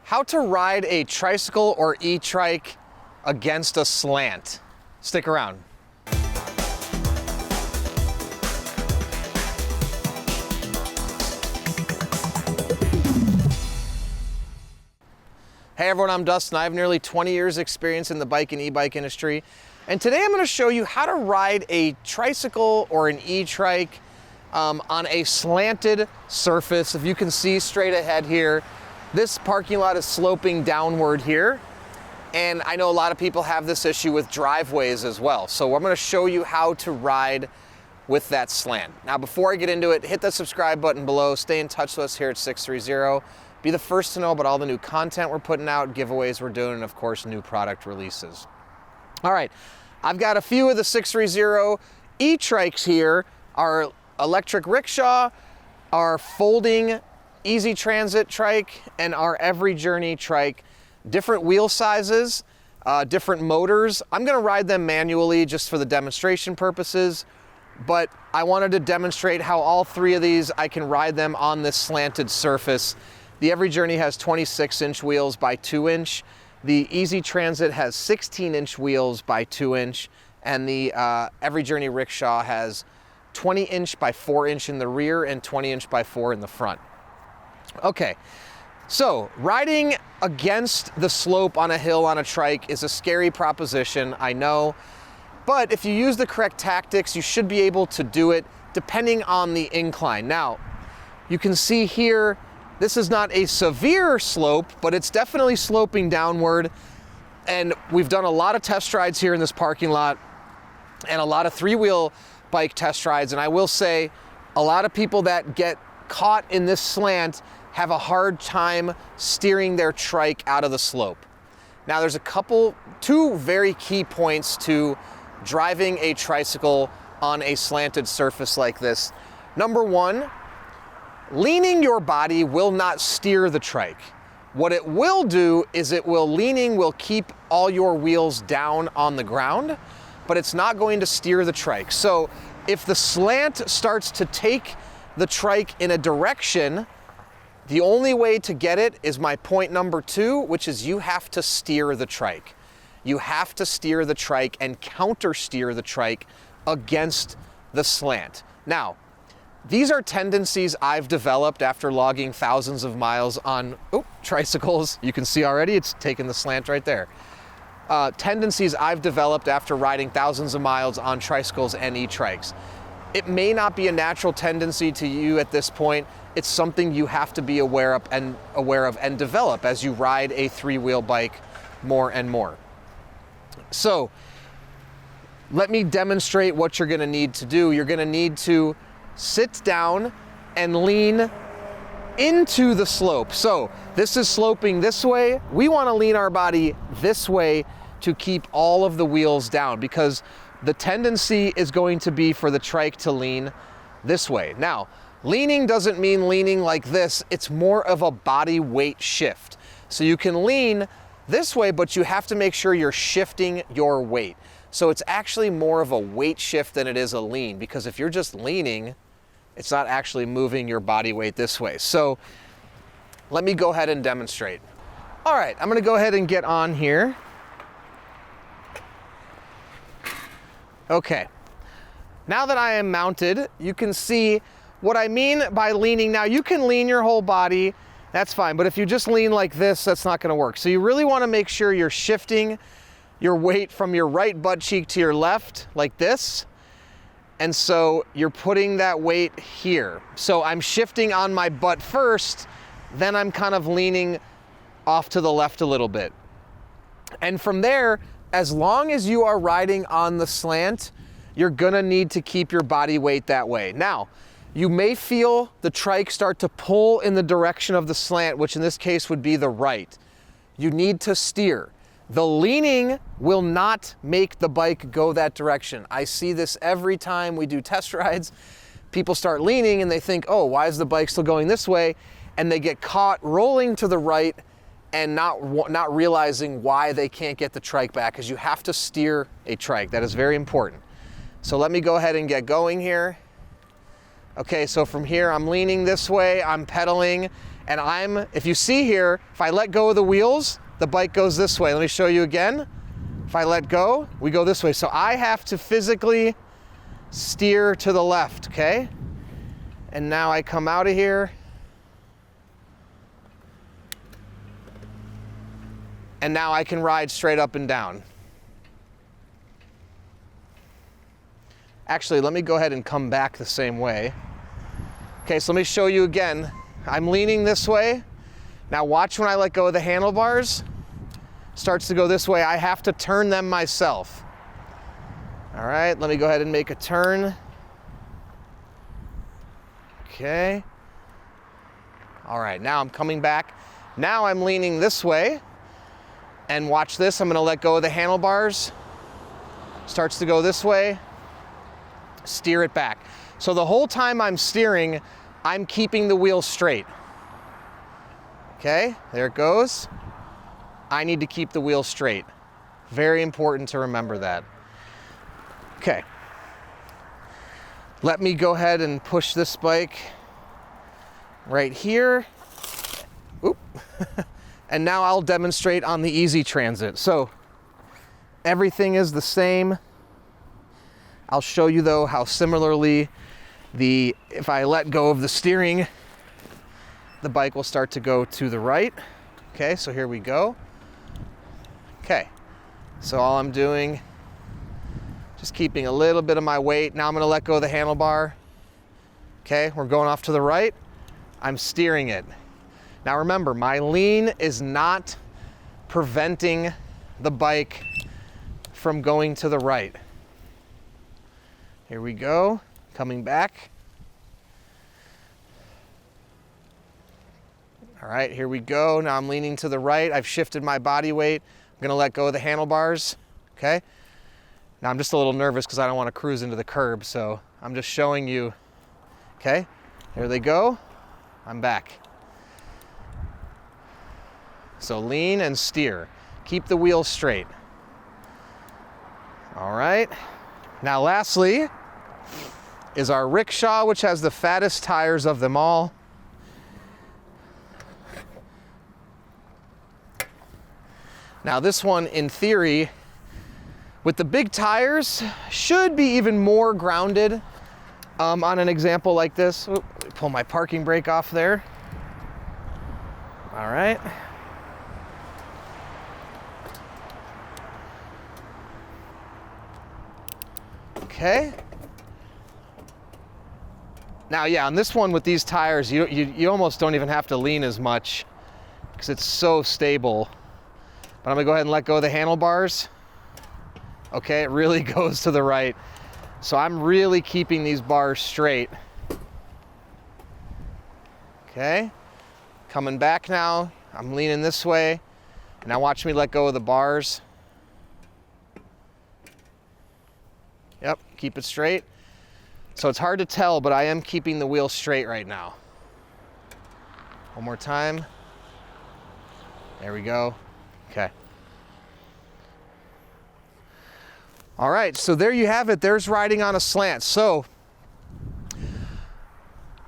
How to ride a tricycle or e-trike against a slant. Stick around. Hey everyone, I'm Dustin. I have nearly 20 years experience in the bike and e-bike industry. And today I'm going to show you how to ride a tricycle or an e-trike on a slanted surface. If you can see straight ahead here, this parking lot is sloping downward here. And I know a lot of people have this issue with driveways as well. So I'm going to show you how to ride with that slant. Now, before I get into it, hit the subscribe button below. Stay in touch with us here at 630. Be the first to know about all the new content we're putting out, giveaways we're doing, and of course, new product releases. All right, I've got a few of the 630 e-trikes here. Our electric rickshaw, our folding easy transit trike, and our every journey trike. Different wheel sizes, different motors. I'm gonna ride them manually just for the demonstration purposes, but I wanted to demonstrate how all three of these, I can ride them on this slanted surface. The Every Journey has 26-inch wheels by 2-inch. The Easy Transit has 16-inch wheels by 2-inch. And the Every Journey Rickshaw has 20-inch by 4-inch in the rear and 20-inch by 4 in the front. Okay, so riding against the slope on a hill on a trike is a scary proposition, I know. But if you use the correct tactics, you should be able to do it depending on the incline. Now, you can see here, this is not a severe slope, but it's definitely sloping downward. And we've done a lot of test rides here in this parking lot and a lot of three-wheel bike test rides. And I will say, a lot of people that get caught in this slant have a hard time steering their trike out of the slope. Now there's two very key points to driving a tricycle on a slanted surface like this. Number one, leaning your body will not steer the trike. What it will do is leaning will keep all your wheels down on the ground, but it's not going to steer the trike. So if the slant starts to take the trike in a direction, the only way to get it is my point number two, which is you have to steer the trike. You have to steer the trike and counter steer the trike against the slant. Now, these are tendencies I've developed after logging thousands of miles on tricycles. You can see already it's taking the slant right there. Tendencies I've developed after riding thousands of miles on tricycles and e-trikes. It may not be a natural tendency to you at this point. It's something you have to be aware of and develop as you ride a three-wheel bike more and more. So let me demonstrate what you're gonna need to do. You're gonna need to sit down and lean into the slope. So this is sloping this way. We wanna lean our body this way to keep all of the wheels down because the tendency is going to be for the trike to lean this way. Now, leaning doesn't mean leaning like this. It's more of a body weight shift. So you can lean this way, but you have to make sure you're shifting your weight. So it's actually more of a weight shift than it is a lean, because if you're just leaning, it's not actually moving your body weight this way. So let me go ahead and demonstrate. All right, I'm gonna go ahead and get on here. Okay, now that I am mounted, you can see what I mean by leaning. Now you can lean your whole body, that's fine, but if you just lean like this, that's not gonna work. So you really wanna make sure you're shifting your weight from your right butt cheek to your left, like this. And so you're putting that weight here. So I'm shifting on my butt first, then I'm kind of leaning off to the left a little bit. And from there, as long as you are riding on the slant, you're gonna need to keep your body weight that way. Now, you may feel the trike start to pull in the direction of the slant, which in this case would be the right. You need to steer. The leaning will not make the bike go that direction. I see this every time we do test rides. People start leaning and they think, oh, why is the bike still going this way? And they get caught rolling to the right and not realizing why they can't get the trike back, because you have to steer a trike. That is very important. So let me go ahead and get going here. Okay, so from here I'm leaning this way, I'm pedaling, And if you see here, if I let go of the wheels, the bike goes this way. Let me show you again. If I let go, we go this way. So I have to physically steer to the left, okay? And now I come out of here. And now I can ride straight up and down. Actually, let me go ahead and come back the same way. Okay, so let me show you again. I'm leaning this way. Now watch when I let go of the handlebars. Starts to go this way. I have to turn them myself. All right, let me go ahead and make a turn. Okay. All right, now I'm coming back. Now I'm leaning this way. And watch this, I'm gonna let go of the handlebars. Starts to go this way. Steer it back. So the whole time I'm steering, I'm keeping the wheel straight. Okay, there it goes. I need to keep the wheel straight. Very important to remember that. Okay. Let me go ahead and push this bike right here. Oop. And now I'll demonstrate on the Easy Transit. So everything is the same. I'll show you though how similarly if I let go of the steering, the bike will start to go to the right. Okay, so here we go. Okay, so all I'm doing, just keeping a little bit of my weight. Now I'm gonna let go of the handlebar. Okay, we're going off to the right. I'm steering it. Now remember, my lean is not preventing the bike from going to the right. Here we go, coming back. All right, here we go. Now I'm leaning to the right. I've shifted my body weight. I'm gonna let go of the handlebars, okay? Now I'm just a little nervous because I don't want to cruise into the curb, so I'm just showing you, okay? There they go, I'm back. So lean and steer. Keep the wheel straight. All right. Now lastly is our rickshaw, which has the fattest tires of them all. Now this one, in theory, with the big tires, should be even more grounded on an example like this. Oop, pull my parking brake off there. All right. Okay. Now, yeah, on this one with these tires, you almost don't even have to lean as much because it's so stable. But I'm gonna go ahead and let go of the handlebars. Okay, it really goes to the right. So I'm really keeping these bars straight. Okay, coming back now. I'm leaning this way. Now watch me let go of the bars. Yep, keep it straight. So it's hard to tell, but I am keeping the wheel straight right now. One more time. There we go. Okay. All right, so there you have it. There's riding on a slant. So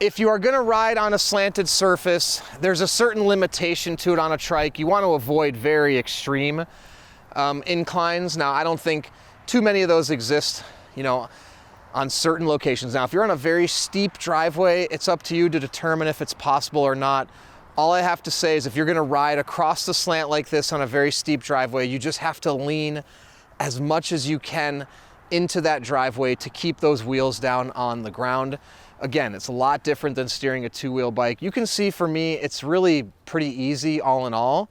if you are gonna ride on a slanted surface, there's a certain limitation to it on a trike. You want to avoid very extreme inclines. Now, I don't think too many of those exist, you know, on certain locations. Now, if you're on a very steep driveway, it's up to you to determine if it's possible or not. All I have to say is if you're gonna ride across the slant like this on a very steep driveway, you just have to lean as much as you can into that driveway to keep those wheels down on the ground. Again, it's a lot different than steering a two-wheel bike. You can see for me, it's really pretty easy all in all.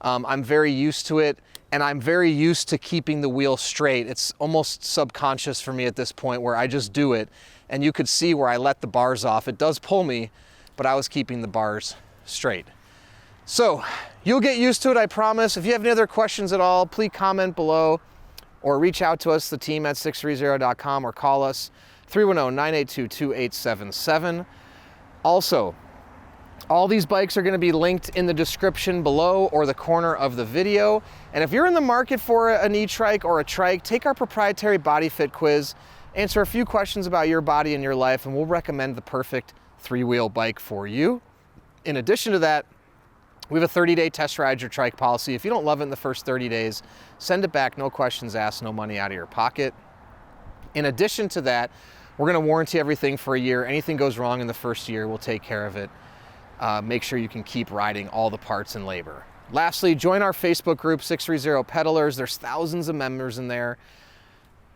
I'm very used to it, and I'm very used to keeping the wheel straight. It's almost subconscious for me at this point where I just do it, and you could see where I let the bars off. It does pull me, but I was keeping the bars straight. So you'll get used to it, I promise. If you have any other questions at all, please comment below or reach out to us, the team at 630.com, or call us 310-982-2877. Also, all these bikes are going to be linked in the description below or the corner of the video. And if you're in the market for an e-trike or a trike, take our proprietary body fit quiz, answer a few questions about your body and your life, and we'll recommend the perfect three-wheel bike for you. In addition to that, we have a 30-day test ride your trike policy. If you don't love it in the first 30 days, send it back, no questions asked, no money out of your pocket. In addition to that, we're gonna warranty everything for a year. Anything goes wrong in the first year, we'll take care of it. Make sure you can keep riding all the parts and labor. Lastly, join our Facebook group, 630 Pedalers. There's thousands of members in there.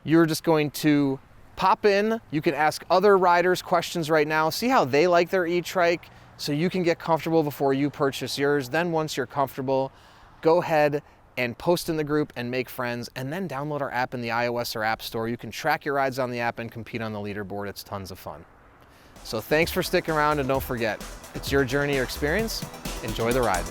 You're just going to pop in. You can ask other riders questions right now. See how they like their e-trike so you can get comfortable before you purchase yours. Then once you're comfortable, go ahead and post in the group and make friends, and then download our app in the iOS or App Store. You can track your rides on the app and compete on the leaderboard. It's tons of fun. So thanks for sticking around, and don't forget, it's your journey or experience. Enjoy the ride.